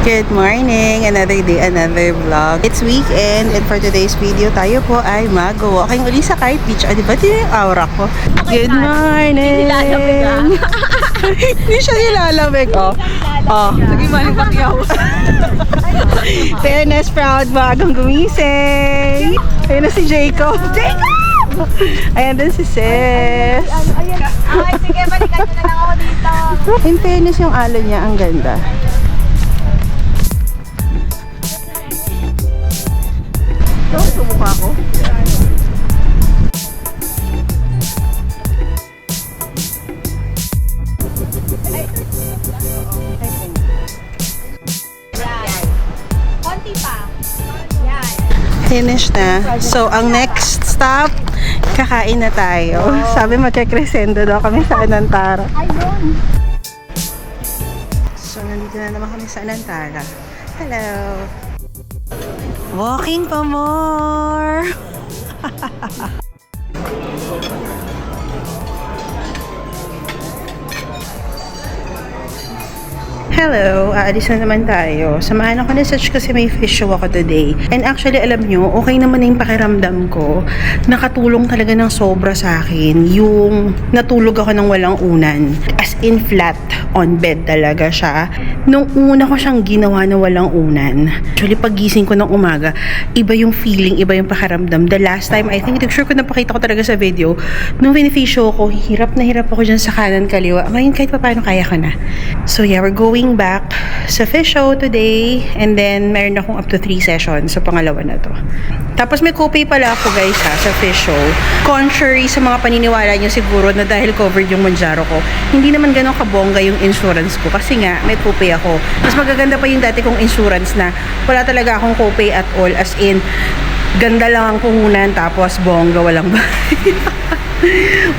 Good morning! Another day, another vlog. It's weekend and for today's video tayo po ay mag-walking uli sa Kite Beach. O, diba ito yung aura ko? Good morning! Hindi siya nilalamig. Oh. Sige, maling pakyaw. Fairness, proud, bagang gumising. Ayun na si Jacob. Jacob! Ayan din si Sis. Ayan. Ay, sige, balikan nyo na lang ako dito. In fairness, yung alon niya, ang ganda. Ito, sumukha ko. Konti pa. Yan. Finish na. So, ang next stop, kakain na tayo. Sabi magkakresendo daw kami sa Anantara. Ayun. So, nandito na naman kami sa Anantara. Hello! Walking pa more! Hello! Aalis na naman tayo. Samahan ako ni Sach kasi may fish show ako today. And actually, alam nyo, okay naman na yung pakiramdam ko. Nakatulong talaga ng sobra sa akin. Yung natulog ako ng walang unan. As in flat on bed talaga siya. Nung una ko siyang ginawa na walang unan. Actually, pagising ko ng umaga, iba yung feeling, iba yung pakiramdam. The last time, I think, sure ko napakita ko talaga sa video, nung finish show ko, hirap na hirap ako dyan sa kanan kaliwa. Ngayon, kahit pa paano kaya ko na. So yeah, we're going back sa fish show today. And then, meron akong up to 3 sessions. So, pangalawa na to. Tapos, may copay pala ako, guys, sa fish show. Contrary sa mga paniniwala niyo siguro na dahil covered yung Manjaro ko, hindi naman ganun kabongga yung insurance ko. Kasi nga, may copay ako. Mas magaganda pa yung dati kong insurance na wala talaga akong copay at all. As in, ganda lang ang puhunan, tapos bongga, walang bayad.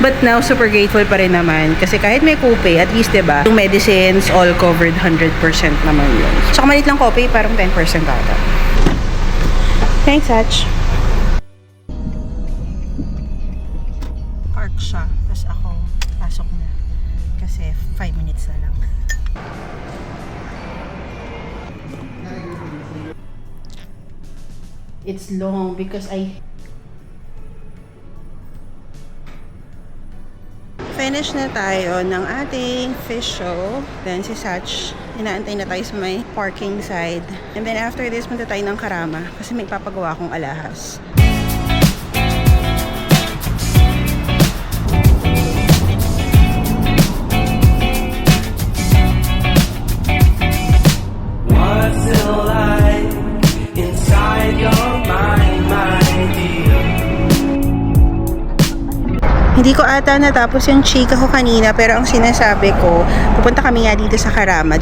But now, super grateful pa rin naman. Kasi kahit may copay, at least, diba, yung medicines, all covered 100% naman yun. So, malit lang copay, parang 10% ata. Thanks, Hach. Park siya. Tapos ako, pasok na. Kasi 5 minutes na lang. It's long because finish na tayo ng ating fish show. Then si Sach, inaantay na tayo sa may parking side. And then after this, punta tayo ng Karama kasi may papagawa akong alahas. What's it like inside your mind, my dear? Hindi ko ata natapos yung chika ko kanina, pero ang sinasabi ko, pupunta kami nga dito sa Karama,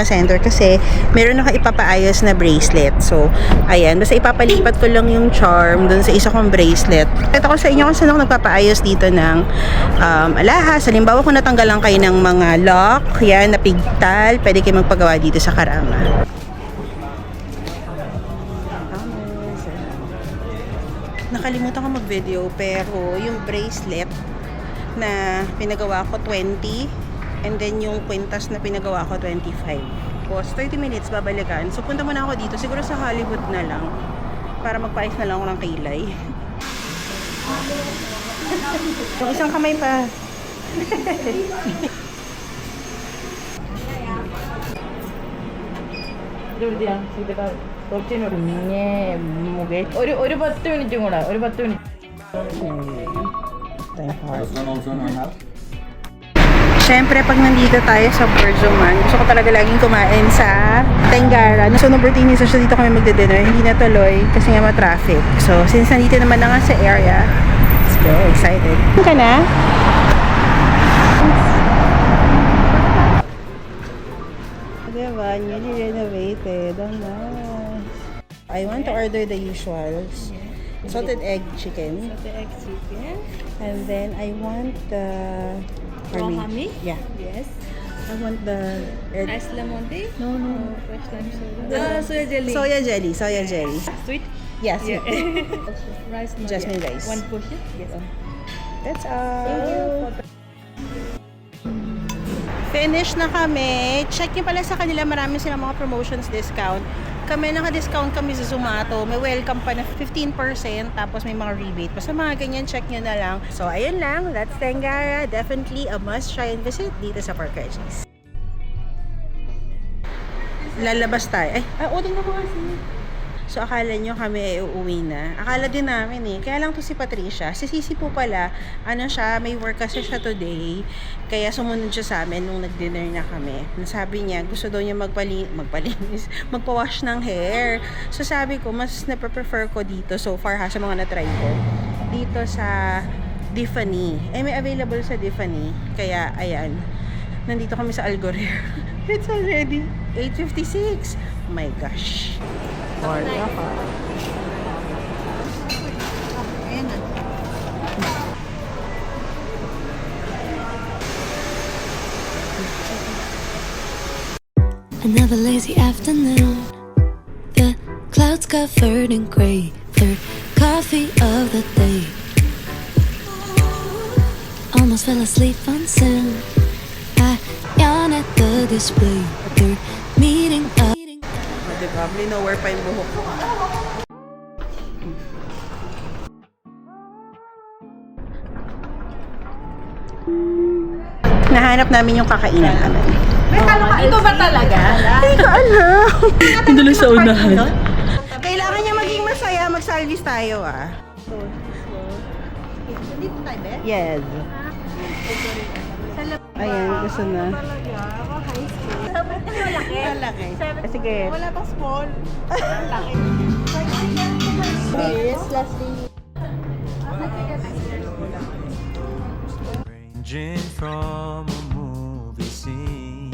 Center kasi meron ako ipapaayos na bracelet. So, ayan, basta ipapalipat ko lang yung charm dun sa isa kong bracelet. Ito ko sa inyo kung saan ako nagpapaayos dito ng alahas. Halimbawa kung natanggalan kayo ng mga lock, yan, napigtal, pwede kayo magpagawa dito sa Karama. Nakalimutan ko mag-video, pero yung bracelet na pinagawa ko 20 and then yung kwintas na pinagawa ko 25. Tapos 30 minutes babalikan. So punta muna ako dito, siguro sa Hollywood na lang para magpaayos na lang ako ng kilay. Yung isang kamay pa. ഒരു 10 മിനിറ്റും കൂടെ ഒരു 10 minute Siyempre, pag nandito tayo sa Borjoman, gusto ko talaga laging kumain sa Tengara. So, no birthday ni Sasha, dito kami magde-dinner. Hindi natuloy kasi nga ma-traffic. So, since nandito naman na nga sa area, let's go. Excited. Ka na? Diba? Newly renovated. Ang nice. I want to order the usuals. Salted egg chicken. Salted egg chicken. And then, I want the... Wahami? Yeah. Yes. I want the... Ice lemon tea? No, no. Fresh lime soda. Soya jelly. Soya jelly. Soya jelly. Sweet? Yes. Yeah. Rice. Jasmine rice. One portion? Yes. That's all. Finish na kami. Check nyo pala sa kanila, marami silang mga promotions discount. Kami, naka-discount kami sa Zomato. May welcome pa na 15%, tapos may mga rebate. Basta mga ganyan, check nyo na lang. So, ayun lang. That's Tengara. Definitely a must try and visit dito sa Park Regis. Lalabas tayo. Tingnan ko kasi. So, akala nyo kami ay uuwi na. Akala din namin eh. Kaya lang to si Patricia. Si Sisi po pala, may work kasi siya today. Kaya sumunod siya sa amin nung nag-dinner na kami. Sabi niya, gusto daw niya magpalinis, magpa-wash ng hair. So, sabi ko, mas na-prefer ko dito so far sa mga na-try ko. Dito sa Tiffany. May available sa Tiffany. Kaya, ayan. Nandito kami sa Algorer. It's already 8:56. Oh my gosh. Another lazy afternoon. The clouds covered in gray. Third coffee of the day. Almost fell asleep on Zoom. I yawn at the display. Third meeting up. Diba? Nowhere pa yung buhok ko. Nahanap namin yung kakainan namin. Ito ba talaga? Hindi ko alam. Hindi lang sa unahan. Kailangan niya maging masaya. Mag-service tayo Dito tayo, be? Yes. Ayan, gusto na. Malaki. Sige. Wala pang small. Malaki. Yes, lastly. Ranging from a movie scene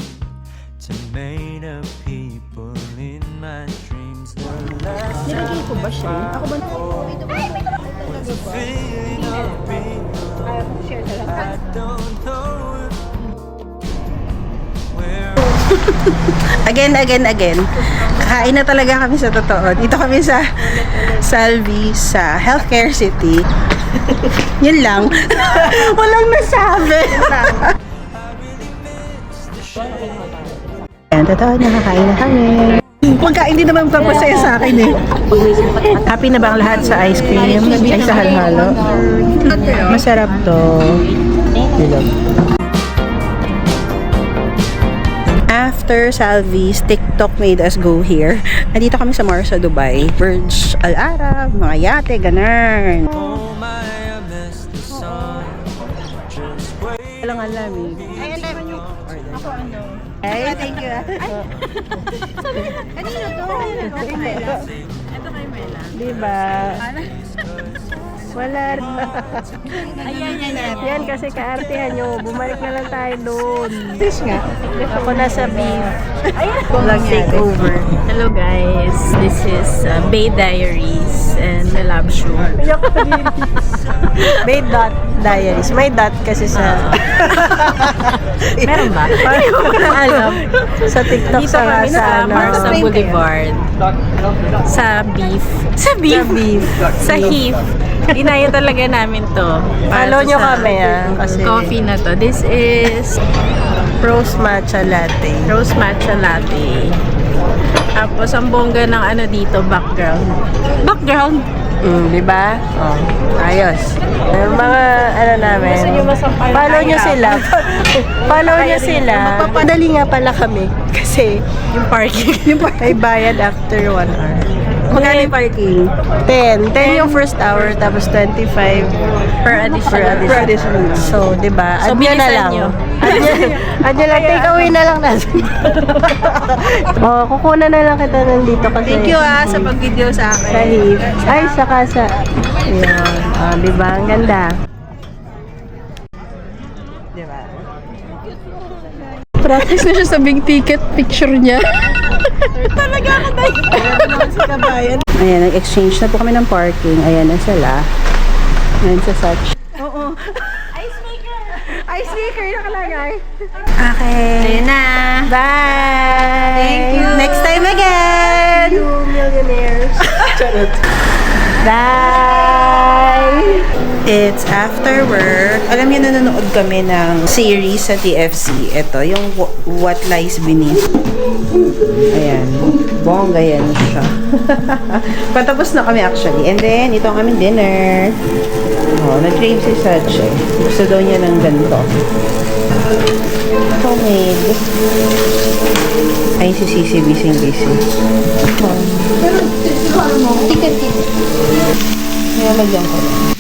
to made of people in my dreams. The last Nilagay ko ba siya? Ako ba? feeling of being I don't know where Again. Kakain na talaga kami sa totoo. Dito kami sa Salvi, sa Healthcare City. Yun lang. Walang nasabi. Ayan, totoo, nakakain na kami. Pagkain din naman papasaya sa akin eh. Happy na ba ang lahat sa ice cream? Ay, sa halo-halo? Masarap to. After Salvi's, TikTok made us go here. Nandito kami sa Marsa, Dubai. Burj Al Arab, mga yate, ganun. oh my I miss the sun just wait. Walang alam eh. Ay, alam nyo. Ako ano? Ay, thank you. Kanino to? Ito kay Mela. Diba? Wala rin. Yan kasi kaartihan nyo. Bumalik na lang tayo doon. Fish nga. Ako nasa beef. Vlog takeover. Hello guys, this is Bay Diaries and the Lab Show. May dot diaries. May dot kasi sa... Meron ba? alam. Sa TikTok Dito kami sa Marsa Boulevard. Sa beef. Sa beef? Sa Heath. Inaya talaga namin to. Follow nyo kami kasi Coffee na to. This is Rose Matcha Latte. Rose Matcha Latte. Tapos ang bongga ng ano dito, background. Background? Diba? Oh, ayos. Yung mga ano namin. Gusto nyo masampal na Follow nyo kaya? sila. Follow nyo sila. Magpapadali nga pala kami. Kasi Yung parking. may bayad after 1 hour. Magkano yung parking? 10. 10 yung first hour, tapos 25 per additional. per additional. So, diba? So, Add nyo na bilisan lang. nyo. Add nyo lang. Take away na lang natin. Kukunan na lang kita nandito kasi. Thank you sa pag-video sa akin. Sa hip. Ay, saka sa... Ayan. Diba? Ang ganda. Diba? Practice na siya sa big ticket picture niya. Ayan, nag-exchange na po kami ng parking. Ayan na sila. Ayan sa Such. Oo. Ice maker nakalagay. Okay. Ayun na. Bye! Thank you. Next time again! You millionaires. Bye! It's after work. Alam niyo, nanonood kami ng series sa TFC. Ito, yung What Lies Beneath. Ayan. Bongga yan siya. Patapos na kami actually. And then, ito ang aming dinner. Oh, nag-crave si Sachi. Gusto daw niya ng ganito. Homemade. Ay, si Sisi, busy-busy. Pero, ticket. Kaya magyan ko lang.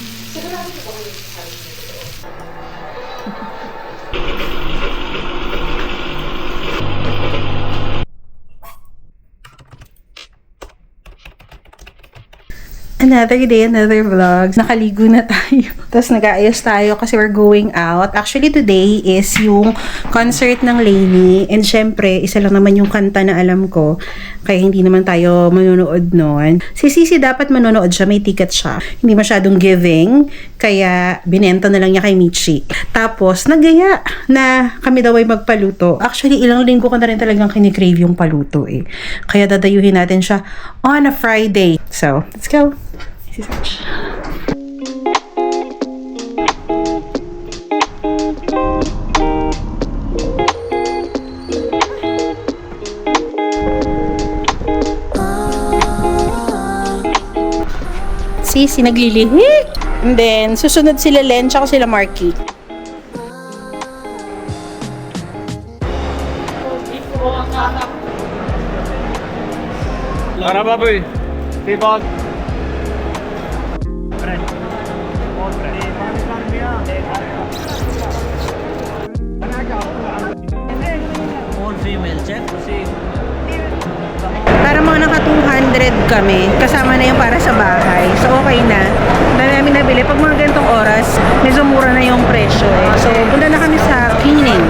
Another day, another vlog. Nakaligo na tayo. Tapos nag-aayos tayo kasi we're going out. Actually, today is yung concert ng Lainey. And syempre, isa lang naman yung kanta na alam ko. Kaya hindi naman tayo manonood noon. Si Sisi dapat manonood siya. May ticket siya. Hindi masyadong giving. Kaya binenta na lang niya kay Michi. Tapos, nagaya na kami daw ay magpaluto. Actually, ilang linggo ko na rin talagang kinikrave yung paluto eh. Kaya dadayuhin natin siya on a Friday. So, let's go. This is Sachi. Sisi naglilihi. And then, susunod sila Len, tsaka sila Marky. Para baboy. Tibag. All female check. Para mga naka 200 kami, kasama na yung para sa bahay. So, okay na. Dahil namin nabili. Pag mga ganitong oras, medyo mura na yung presyo eh. So, punta na kami sa cleaning.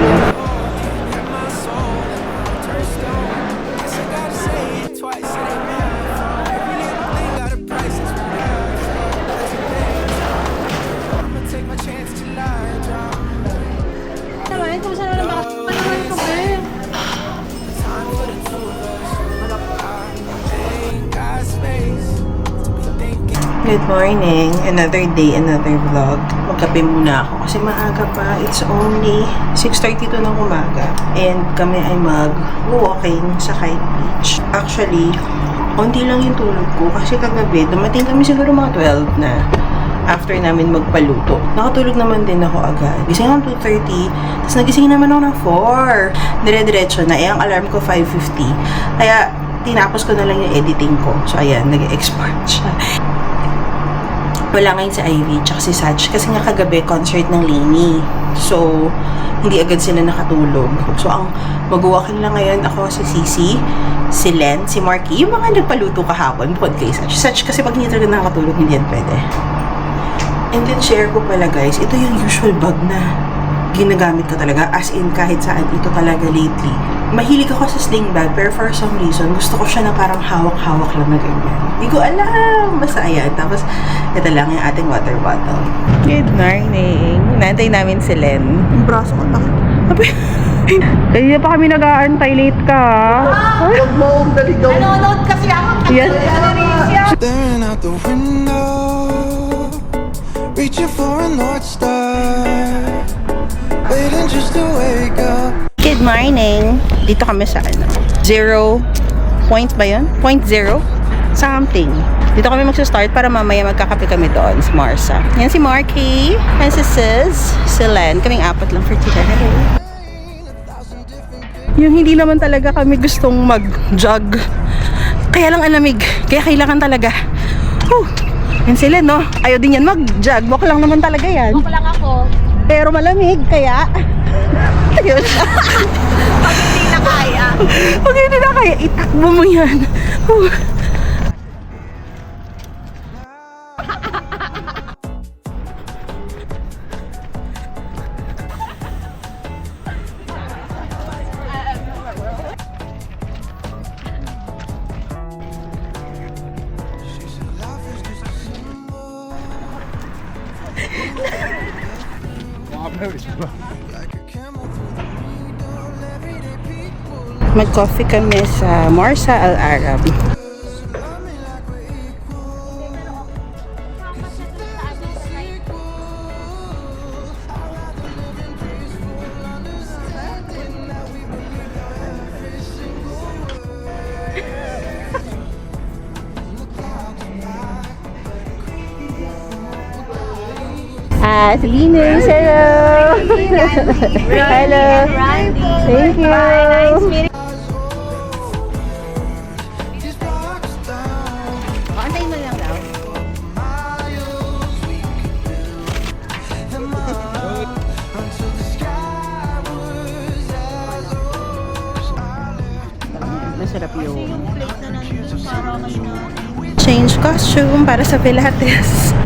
Good morning. Another day, another vlog. Magkape muna ako kasi maaga pa. It's only 6:32 ng umaga. And kami ay mag-walking sa Kite Beach. Actually, konti lang yung tulog ko kasi kagabi, dumating kami siguro mga 12 na after namin magpaluto. Nakatulog naman din ako agad. Gising ako 2:30. Tapos nagising naman ako ng 4. Dire-diretso na. Ang alarm ko 5:50. Kaya tinapos ko na lang yung editing ko. So, ayan, nag-export siya. Wala ngayon si Ivy tsaka si Sach kasi nga kagabi concert ng Lainey. So, hindi agad sila nakatulog. So, ang mag-walking lang ngayon ako si Sisi, si Len, si Marky, yung mga nagpaluto kahapon bukod kay Sach. Sach kasi pag hindi talaga nakatulog, hindi yan pwede. And then, share ko pala guys, ito yung usual bag na ginagamit ko talaga. As in, kahit saan ito talaga lately. Mahilig ako sa sling bag, pero for some reason, gusto ko siya na parang hawak-hawak lang na ganyan. Hindi ko alam. Basta ayan. Tapos, ito lang yung ating water bottle. Good morning. Nantay namin si Len. Yung braso ko lang. Kaya pa kami nag-aantay, late ka. Huwag mo, daligaw. Nanonood kasi ako. Yes. Staring out the window, reaching for a North Star, waiting just to wake up. Good morning. Dito kami sa ano? 0 point ba yun? 0.0? Something. Dito kami magsa-start para mamaya magkakape kami doon sa Marsa. Yan si Marky. Yan si Sis. Si Len. Kaming apat lang for today. Yung hindi naman talaga kami gustong mag-jog. Kaya lang ang lamig. Kaya kailangan talaga. Yan si Len, no? Ayaw din yan mag-jog. Walk lang naman talaga yan. Walk lang ako. Pero malamig, kaya... Ayun. Pag hindi na kaya. Pag hindi na kaya, itakbo mo yan. Mag-coffee kami sa Marsa Al Arab. Si Linus, hello! Hello! Thank you! Nice meeting. Antayin mo lang daw. Masarap yung change costume para sa Pilates.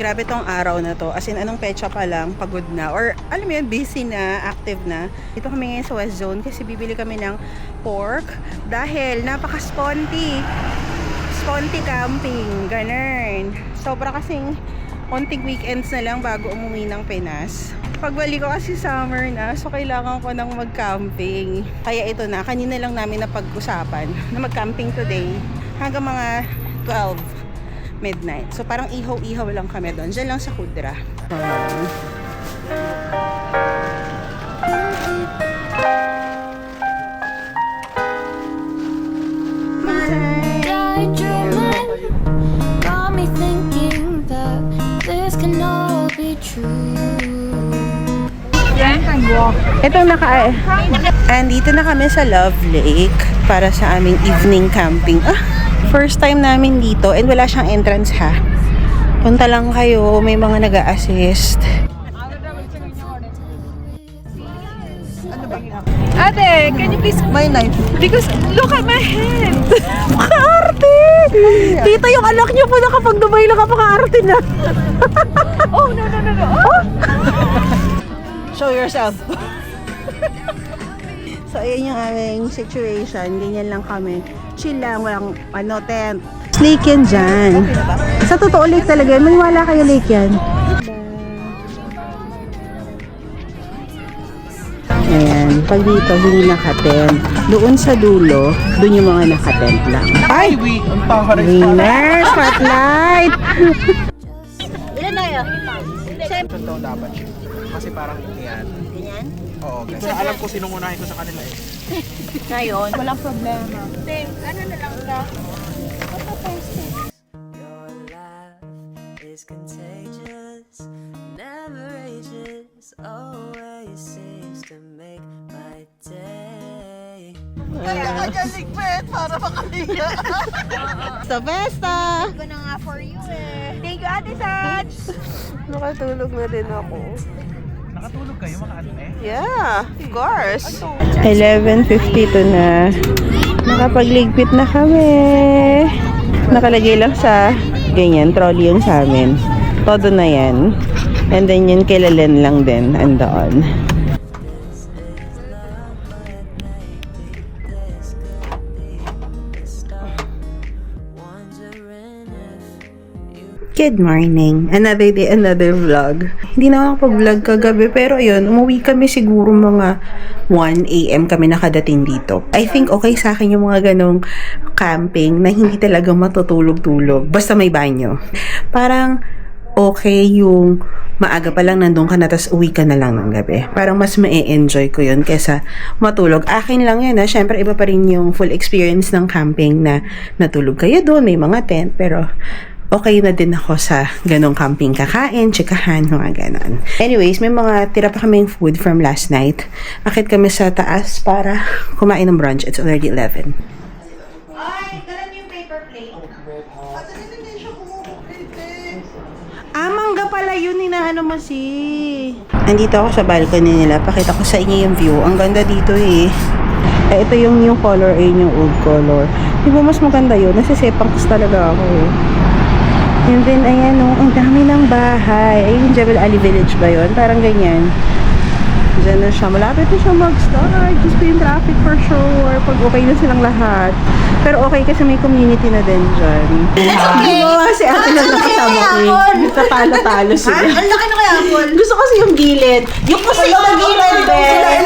Grabe tong araw na to. As in, anong petsa pa lang, pagod na. Or, alam mo yun, busy na, active na. Dito kami ngayon sa West Zone kasi bibili kami ng pork dahil napaka-sponty. Sponty camping. Ganun. Sobra kasing konting weekends na lang bago umuwi ng Pinas. Pagbalik ko kasi summer na, so kailangan ko nang mag-camping. Kaya ito na, kanina lang namin napag-usapan na mag-camping today hanggang mga 12 midnight. So parang ihaw-ihaw lang kami doon. Diyan lang sa Kudra. Daydreaming got me thinking that this can all be true. Ito andito na kami sa Love Lake para sa aming evening camping. First time namin dito and wala siyang entrance ha. Punta lang kayo, may mga nag-a-assist. Ate, can you please my knife? Because look at my hand. Makaarte! Tita, yung anak niyo po nakapag Dubai lang kapakaarte na. Oh, no. Oh. Show yourself. So, ayan yung aming situation. Ganyan lang kami. Chill lang, walang tent. Lake yan dyan. Sa totoo, lake talaga. Maniwala kayo, lake yan. Ayan, pag dito, hindi nakatent. Doon sa dulo, doon yung mga nakatent lang. Ay! Winner! Spotlight! Ilan na yun? Ito dapat siya. Kasi parang yan. Ganyan? Oo, guys. Pero alam ko sinong unahin ko sa kanila eh. Ngayon, walang problema. Your laugh is contagious, never ages, always seems to make my day. Sa Vesta! Iba na nga for you eh. Thank you, Ate Sach! Nakatulog na din ako. Nakatulog kayo mga ano eh? Yeah, of course. 11:52 na. Nakapagligpit na kami. Nakalagay lang sa ganyan, trolley yung sa amin. Todo na yan. And then yun kilalen lang din, andoon. Good morning. Another day, another vlog. Hindi na ako pag-vlog kagabi, pero ayun, umuwi kami siguro mga 1 AM kami nakadating dito. I think okay sa akin yung mga ganong camping na hindi talagang matutulog-tulog. Basta may banyo. Parang okay yung maaga pa lang nandun ka na tas uwi ka na lang ng gabi. Parang mas ma-enjoy ko yun kesa matulog. Akin lang yun ha. Siyempre iba pa rin yung full experience ng camping na natulog kayo doon. May mga tent pero okay na din ako sa ganong camping, kakain, tsikahan, mga ganon. Anyways, may mga tira pa kaming food from last night. Akit kami sa taas para kumain ng brunch. It's already 11. Ay, galan yung paper plate. Mangga pala yun, inaano mo si... Andito ako sa balcony nila. Pakita ko sa inyo yung view. Ang ganda dito eh. Ito yung new color, yung old color. Di ba mas maganda yun? Nasisepang talaga ako eh. And then, ayan o, ang dami ng bahay. Ayun, Jebel Ali Village ba yun? Parang ganyan. Diyan na siya. Malapit na siya mag-start. Just yung traffic for sure. Pag okay na silang lahat. Pero okay kasi may community na din dyan. Gumawa si ate na nakasama ko eh. Tatalo-talo sila. Ang laki na kaya, Apple. Gusto kasi yung gilid. Yung kasi yung gilid din.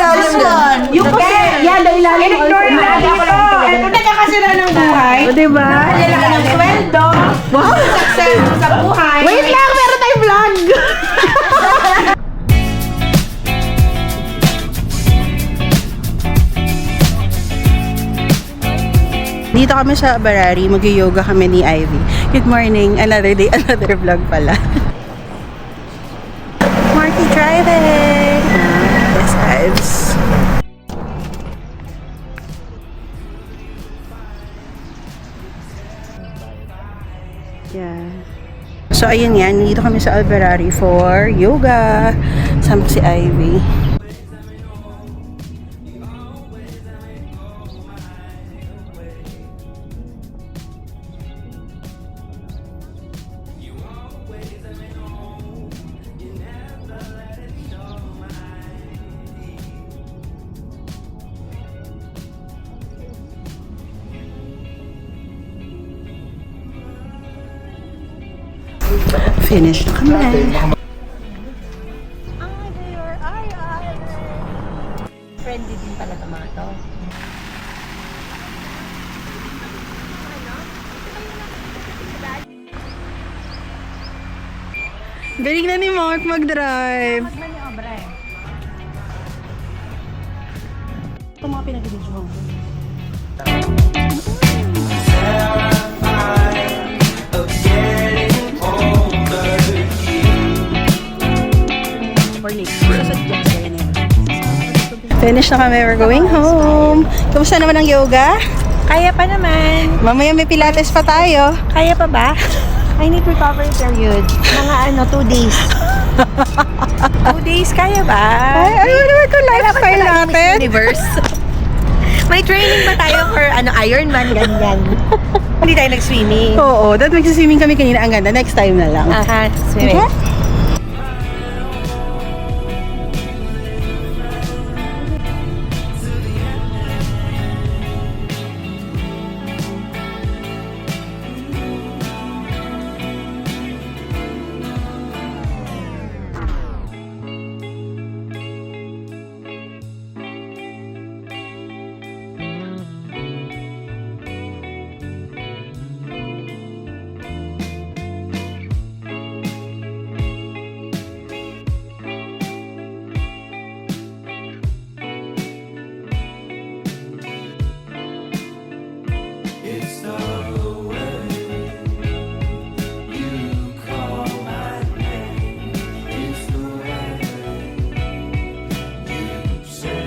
Yung kasi, yan, ilalim. Ignore na dito. Ito nagkakasira ng buhay. O, diba? Lalaki ng sweldo. Wow! Success sa buhay. Wait lang, meron tayong vlog. Dito kami sa Barari, mag-yoga kami ni Ivy. Good morning, another day, another vlog pala. Marky driving! Yes, guys. Yeah. So, ayun yan. Dito kami sa Alberari for yoga. Sama si Ivy. Finish na kami. Friendly din pala ito mga to. Galing na ni Mark mag-drive. Ito mga pinag-video ko. Finish na kami. We're going home. Kamusta naman ang yoga? Kaya pa naman. Mamaya may pilates pa tayo. Kaya pa ba? I need recovery period. Mga 2 days. 2 days, kaya ba? Ay, ano naman ito lifestyle natin? Universe. May training ba tayo for Ironman, ganyan? Hindi tayo nag-swimming. Oo, dahil magsiswimming kami kanina. Ang ganda. Next time na lang. Aha, swimming. Okay? It's the way you call my name. It's the way you say.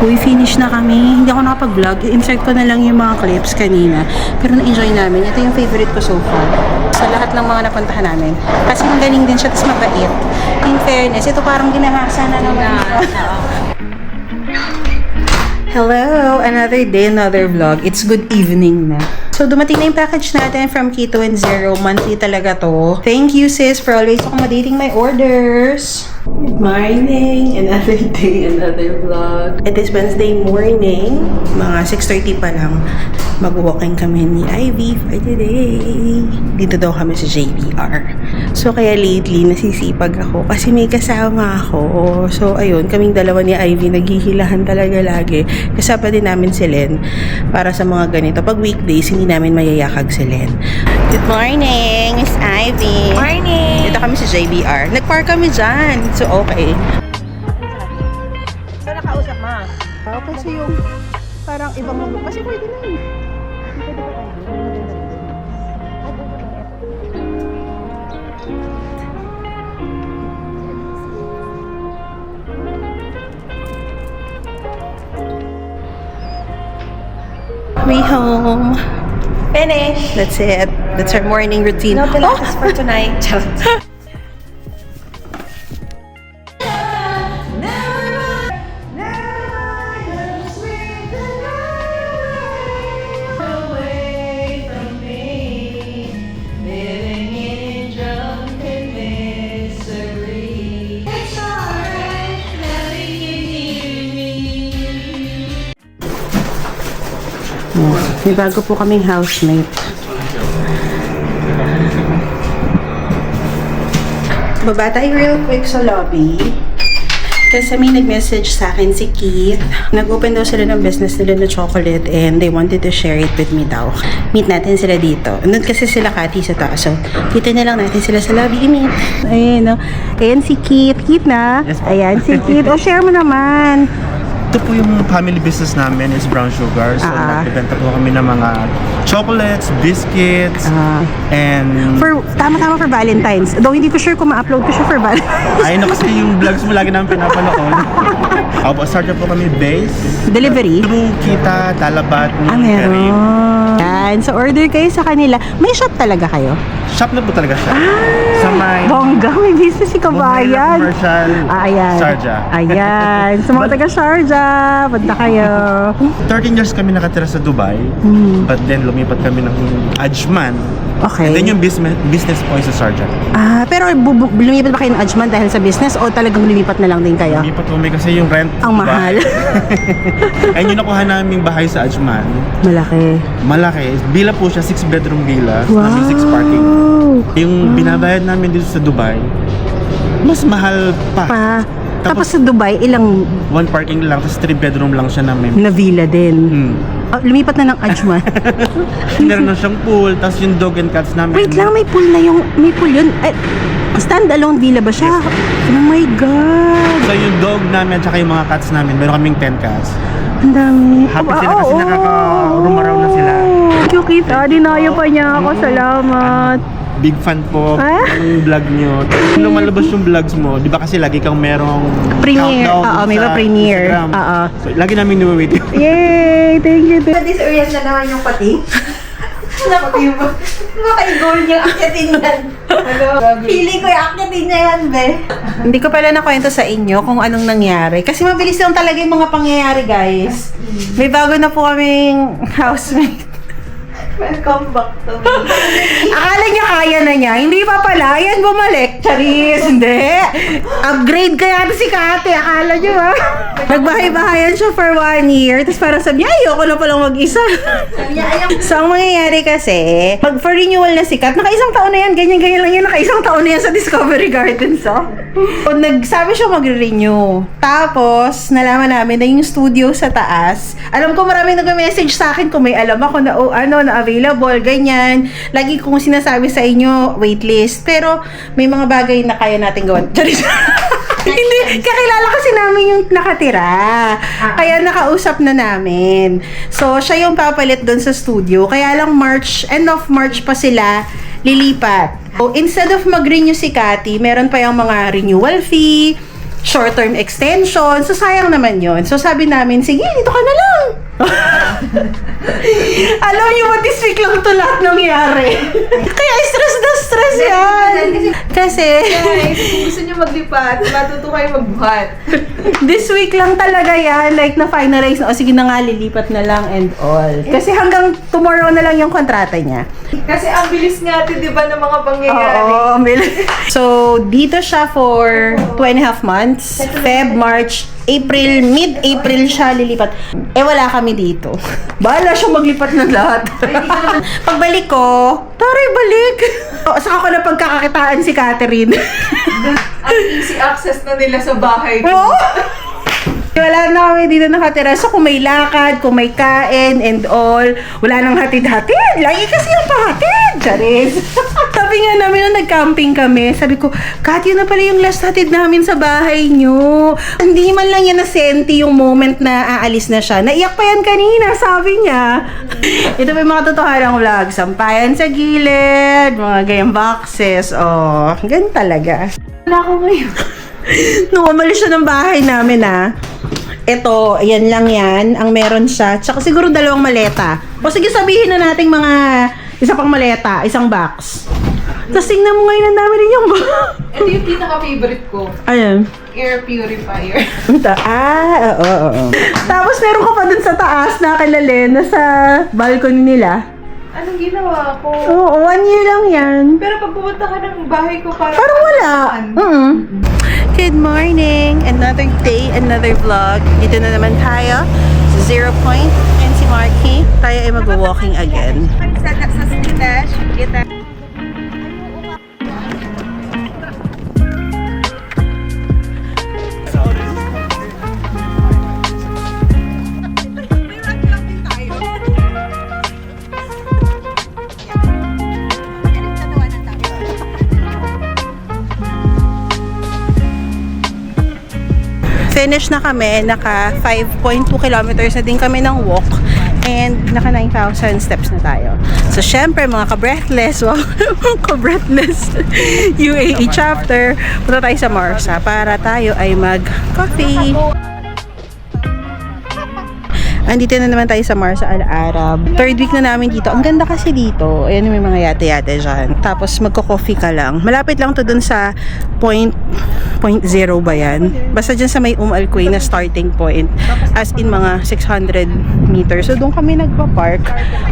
Uy, finish na kami. Hindi ako nakapag-vlog. Insert ko na lang yung mga clips kanina. Pero na-enjoy namin. Ito yung favorite ko so far. Sa lahat ng mga napuntahan namin. Kasi magaling din siya, tapos mabait. In fairness, ito parang ginahasa na naman. Hello! Another day, another vlog. It's good evening na. So, dumating na yung package natin from Keto and Zero. Monthly talaga to. Thank you, sis, for always accommodating my orders. Good morning! Another day, another vlog. It is Wednesday morning. Mga 6:30 pa lang. Mag-walking kami ni Ivy for today. Dito daw kami sa JBR. So, kaya lately, nasisipag ako kasi may kasama ako. So, ayun, kaming dalawa ni Ivy naghihilahan talaga lagi. Kasama din namin si Len para sa mga ganito. Pag weekdays, hindi namin mayayakag si Len. Good morning, Miss Ivy. Morning! Dito kami sa JBR. Nag-park kami dyan. So, okay. So, nakausap mo? Kasi yung parang ibang mag- kasi pwede na yun. We home. Finish! That's it. That's our morning routine. No Pilates for tonight. May bago po kaming housemate. Baba tayo real quick sa lobby. Kasi may nag-message sa akin si Keith. Nag-open daw sila ng business nila na chocolate and they wanted to share it with me daw. Meet natin sila dito. Nandun kasi sila Kati sa taas. So, kita na lang natin sila sa lobby. Meet. Ayan, no? Ayan si Keith. Keith na? Yes, po. Ayan si Keith. O, share mo naman. Ito po yung family business namin is Brown Sugar. So, nagbibenta po kami ng mga chocolates, biscuits, and... Tama-tama for Valentine's. Though hindi ko sure kung ma-upload ko siya for Valentine's. Ay, no, kasi yung vlogs mo lagi namin pinapanood. Opo, start po kami base. Delivery? Through Kita, Talabat, Meron. Yan. So, order kayo sa kanila. May shop talaga kayo? Shop na po talaga siya. Sa may... Bongga, may business si Kabayan. Commercial, Ayan. Sharjah. Ayan. Sa mga taga Sharjah, punta kayo. 13 years kami nakatira sa Dubai. But then, lumipat kami ng Ajman. Okay. And then yung business po ay sa Sharjah. Pero lumipat ba kayo ng Ajman dahil sa business o talagang lumipat na lang din kayo? Lumipat kami kasi yung rent. Ang mahal. And yung nakuha naming bahay sa Ajman, Malaki. malaki. Bila po siya, 6-bedroom villa. Wow. Na may 6 parking. Yung binabayad namin dito sa Dubai, mas mahal pa. Tapos sa Dubai, ilang 1 parking lang, tapos 3-bedroom lang siya namin. na villa din? Lumipat na ng Ajman. Meron na siyang pool, tapos yung dog and cats namin. Wait lang, may pool yun. Stand-alone villa ba siya? Oh my God. So yung dog namin, tsaka yung mga cats namin, meron kaming 10 cats. Ang dami. Happy sila kasi nakaka-rumaraw na sila. Cute. Dinayo pa niya ako. Salamat. Big fan po ng vlog nyo. Kung lumalabas yung vlogs mo, di ba kasi lagi kang merong Premiere. countdown May sa pa premiere. Instagram. Oo. So, lagi namin niwawait yun. Yay! Thank you. Na-disorient na naman yung pati. Baka yung goal niya akyatin yan. Feeling ko yung akyatin niya yan, be. Hindi ko pala nakwento sa inyo kung anong nangyari. Kasi mabilis lang talaga yung mga pangyayari, guys. May bago na po kaming housemate. Welcome back to me. Akala niya kaya na niya. Hindi pa pala. Ayan, bumalik. Charis, hindi. Upgrade kaya na si Kate. Akala niyo, ha? Nagbahay-bahayan siya for 1 year. Tapos parang sabi niya, ayoko na palang mag-isa. So, ang mangyayari kasi, for renewal na si Kat, naka-1 taon na yan. Ganyan-ganyan lang yan. Naka-1 taon na yan sa Discovery Gardens, oh. So, nagsabi siya magre-renew. Tapos, nalaman namin na yung studio sa taas. Alam ko maraming nag-message sa akin kung may alam ako na, na available, ganyan. Lagi kong sinasabi sa inyo, waitlist. Pero, may mga bagay na kaya natin gawin. Hindi, kakilala kasi namin yung nakatira. Kaya nakausap na namin. So, siya yung papalit doon sa studio. Kaya lang end of March pa sila lilipat. So, instead of mag-renew si Kati, meron pa yung mga renewal fee, short-term extension. So, sayang naman yon. So, sabi namin, sige, dito ka na lang. Alam niyo ba, this week lang ito lahat nangyari. Kaya stress na stress yan. Kasi, Guys, kung gusto nyo maglipat, matuto kayo magbuhat. this week lang talaga yan. Like, na-finalize na, sige na nga, lilipat na lang and all. Kasi hanggang tomorrow na lang yung kontrata niya. Kasi ang bilis nga ito, di ba, ng mga pangyayari. Oo, so, dito siya for 2.5 months. Feb, March, April, mid-April siya lilipat. Wala kami dito. Bahala siya maglipat ng lahat. Pagbalik ko, taray, balik. Saka ko na pagkakakitaan si Catherine. Ang easy access na nila sa bahay ko. Oo. Wala na kami dito nakatira. So, kung may lakad, kung may kain and all, wala nang hatid-hatid. Lagi kasi yung pahatid. Charis. Sabi nga namin nung nag-camping kami, sabi ko, Kat, yun na pala yung last hatid namin sa bahay nyo. Hindi man lang yan na-senti yung moment na aalis na siya. Naiyak pa yan kanina, sabi niya. Ito pa yung mga totohanang vlog. Sampayan sa gilid, mga gayang boxes. Oh, ganun talaga. Wala ko ngayon. Nung umalis siya ng bahay namin, ito, ayan lang yan, ang meron siya. Tsaka siguro 2 maleta. O sige, sabihin na nating mga isa pang maleta, isang box. Tapos tingnan mo ngayon, ang dami rin yung box. Ito yung pinaka-favorite ko. Ayan. Air purifier. Oo. Tapos meron ka pa dun sa taas na kilala na sa balcony nila. Anong ginawa ko? Oo, 1 year lang yan. Pero pag pumunta ka ng bahay ko, parang wala. Good morning! Another day, another vlog. Dito na naman tayo sa 0 Point and si Marky. Tayo ay mag-walking again. Sa Splitash, kita. Finish na kami, naka 5.2 kilometers na din kami ng walk and naka 9,000 steps na tayo. So syempre mga ka-breathless, wow, ka-breathless UAE chapter, punta tayo sa Marsa para tayo ay mag-coffee. Andito na naman tayo sa Marsa Al Arab. Third week na namin dito. Ang ganda kasi dito. Ayan, may mga yate-yate dyan. Tapos magko-coffee ka lang. Malapit lang to dun sa point 0 ba yan? Basta dyan sa may Al Quwain na starting point. As in mga 600 meters. So doon kami nagpa-park.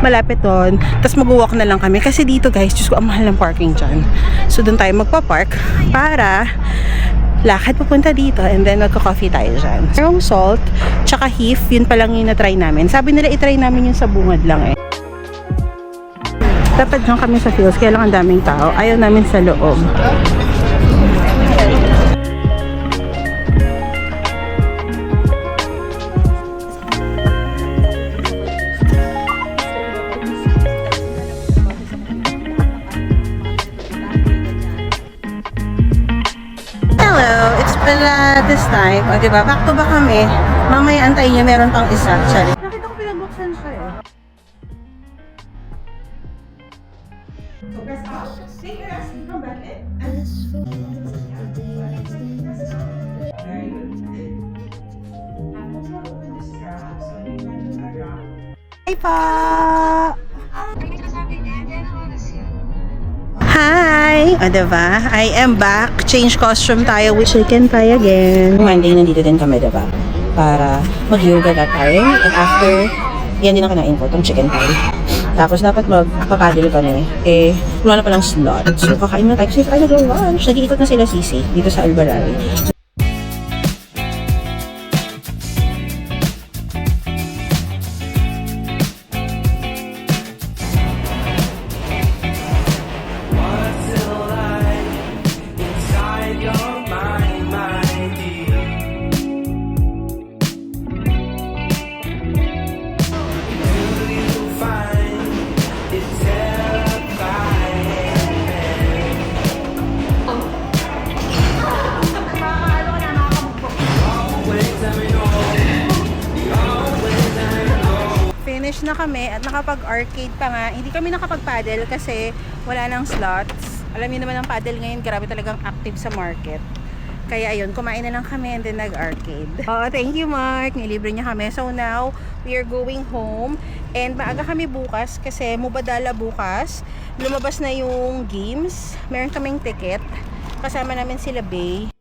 Malapit doon. Tapos mag-walk na lang kami. Kasi dito guys, Diyos ko, ang mahal ng parking dyan. So doon tayo magpa-park para lakad papunta dito and then magka-coffee tayo dyan. Merong salt, tsaka Heath, yun pa lang yung na-try namin. Sabi nila i-try namin yung sa bungad lang eh. Dapat dyan kami sa fields, kaya lang ang daming tao. Ayaw namin sa loob. Hello, it's pala this time. O, diba? Back to back kami. Mamaya antayin nyo, meron pang isa. Sorry. Nakita ko pinagbuksan siya eh. Hi pa! Hi! O, diba? I am back. Change costume tayo with chicken pie again. Monday, nandito din kami, diba? Para mag-yoga that time. And after, yan din ang kinain ko, itong chicken pie. Tapos, dapat magpapadil kami. Eh, wala na palang slot. So, kakain na tayo. Kasi tayo nag-lunch. Nag-iikot na sila Sisi dito sa Albarari. Finish na kami at nakapag-arcade pa nga. Hindi kami nakapag-paddle kasi wala nang slots. Alam niyo naman ang paddle ngayon, grabe talagang active sa market. Kaya ayun, kumain na lang kami and then nag-arcade. Oh, thank you Mark, nilibre niya kami. So now, we are going home and maaga kami bukas kasi Mubadala bukas. Lumabas na yung games. Meron kaming ticket. Kasama namin sila Bay.